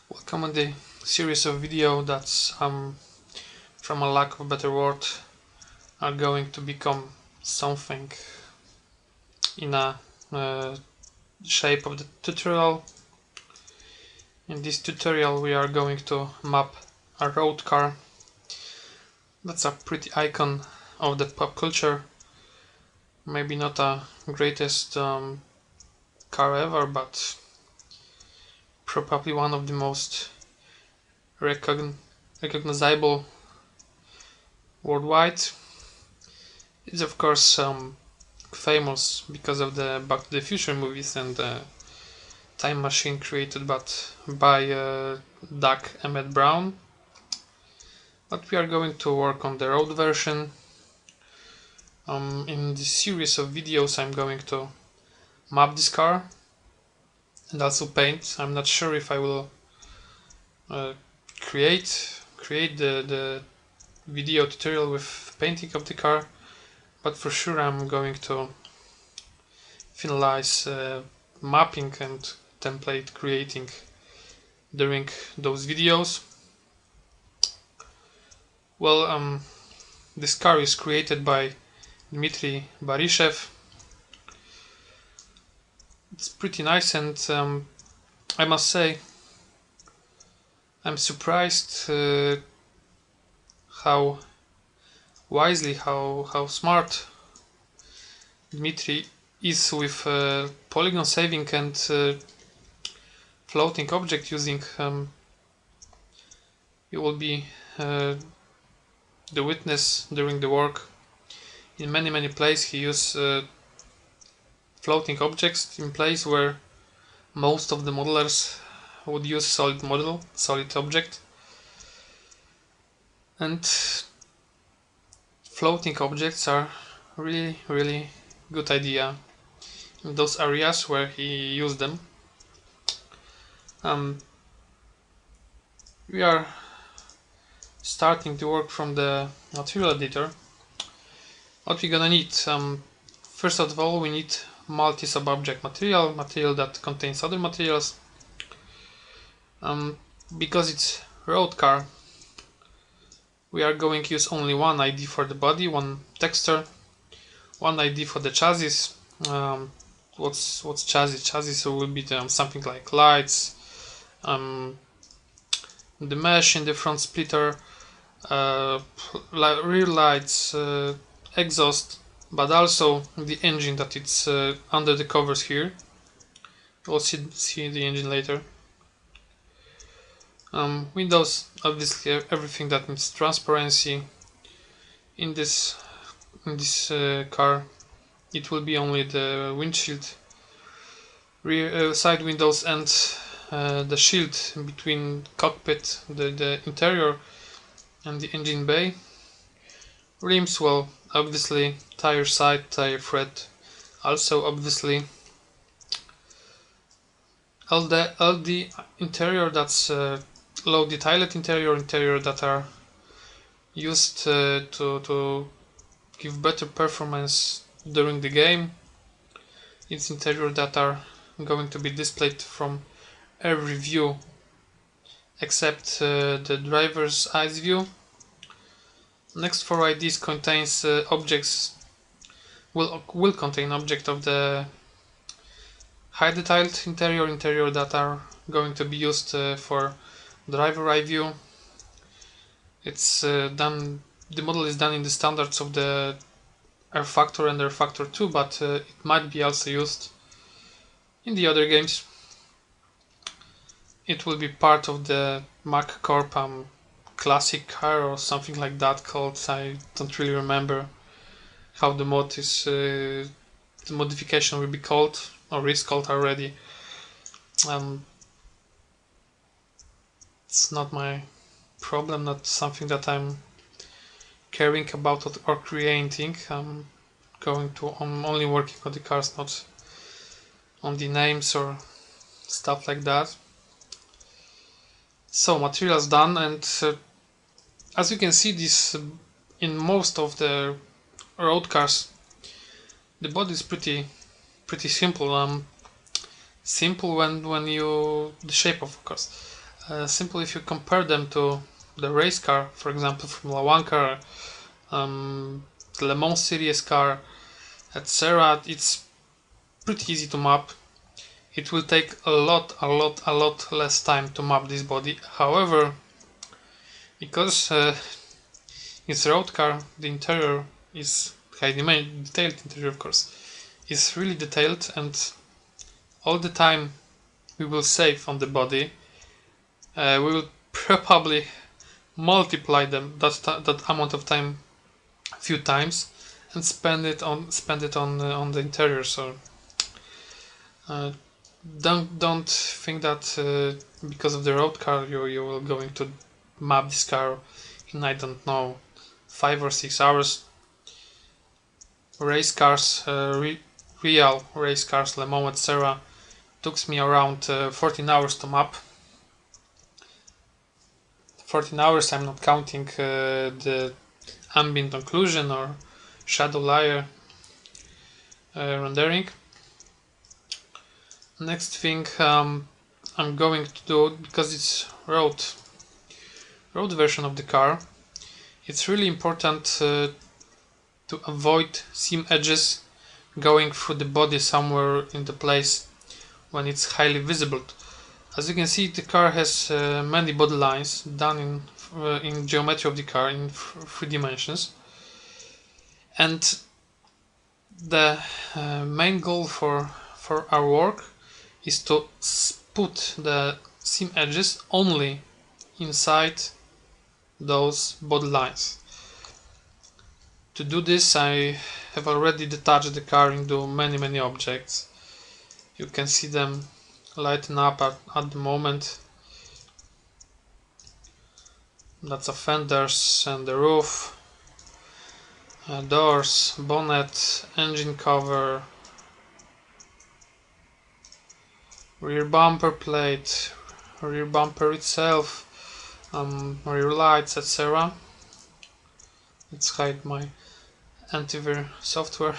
Welcome on the series of video that's from a lack of a better word are going to become something in a shape of the tutorial. In this tutorial we are going to map a road car. That's a pretty icon of the pop culture. Maybe not a greatest car ever, but probably one of the most recognizable worldwide. It's of course famous because of the Back to the Future movies and the time machine created by Doug Emmett Brown. But we are going to work on the road version. In this series of videos I'm going to map this car and also paint. I'm not sure if I will create the video tutorial with painting of the car, but for sure I'm going to finalize mapping and template creating during those videos. Well, this car is created by Dmitry Barishev. It's pretty nice, and I must say I'm surprised how wisely, how smart Dmitry is with polygon saving and floating object using. You will be the witness during the work. In many places he uses floating objects in place where most of the modelers would use solid object, and floating objects are really good idea in those areas where he used them. We are starting to work from the material editor. What we're gonna need, first of all we need multi-sub-object material that contains other materials. Because it's road car, we are going to use only one ID for the body, one texture, one ID for the chassis. What's chassis? Chassis will be something like lights, the mesh in the front splitter, rear lights, exhaust, but also the engine that it's under the covers here. We'll see the engine later. Windows, obviously everything that needs transparency. In this car it will be only the windshield, rear side windows, and the shield between cockpit, the interior, and the engine bay. Rims, well, obviously tire side, tire tread, also obviously. All the interior, that's low detailed interior that are used to give better performance during the game. It's interior that are going to be displayed from every view except the driver's eyes view. Next 4 IDs contains objects, will contain object of the high detailed interior that are going to be used for driver eye view. It's done. The model is done in the standards of the R Factor and R Factor 2, but it might be also used in the other games. It will be part of the Mac Corp classic car or something like that called. I don't really remember how the mod is. The modification will be called or is called already. It's not my problem, not something that I'm caring about or creating. I'm only working on the cars, not on the names or stuff like that. So materials done, and as you can see, this in most of the road cars the body is pretty simple. Simple when you the shape, of course. Simply if you compare them to the race car, for example Formula 1 car, the Le Mans series car, etc., it's pretty easy to map. It will take a lot less time to map this body. However, because it's a road car, the interior is highly detailed interior, of course, is really detailed, and all the time we will save on the body, we will probably multiply that amount of time a few times and spend it on the interior. So don't think that because of the road car you will going to map this car in, I don't know, 5 or 6 hours. Race cars, real race cars, Le Mans, etc., took me around 14 hours to map. 14 hours, I'm not counting the ambient occlusion or shadow layer rendering. Next thing I'm going to do, because it's road version of the car, it's really important to avoid seam edges going through the body somewhere in the place when it's highly visible. As you can see, the car has many body lines done in geometry of the car in 3 dimensions, and the main goal for our work is to put the seam edges only inside those body lines. To do this, I have already detached the car into many objects. You can see them lighten up at the moment. That's the fenders and the roof, doors, bonnet, engine cover, rear bumper plate, rear bumper itself, rear lights, etc. Let's hide my antivirus software.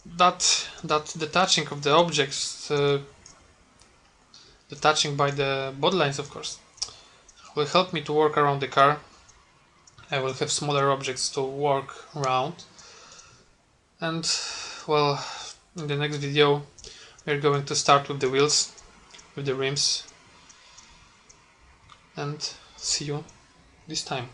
That detaching of the objects, detaching by the body lines, of course, will help me to work around the car. I will have smaller objects to work around, and well, in the next video we're going to start with the wheels, with the rims, and see you this time.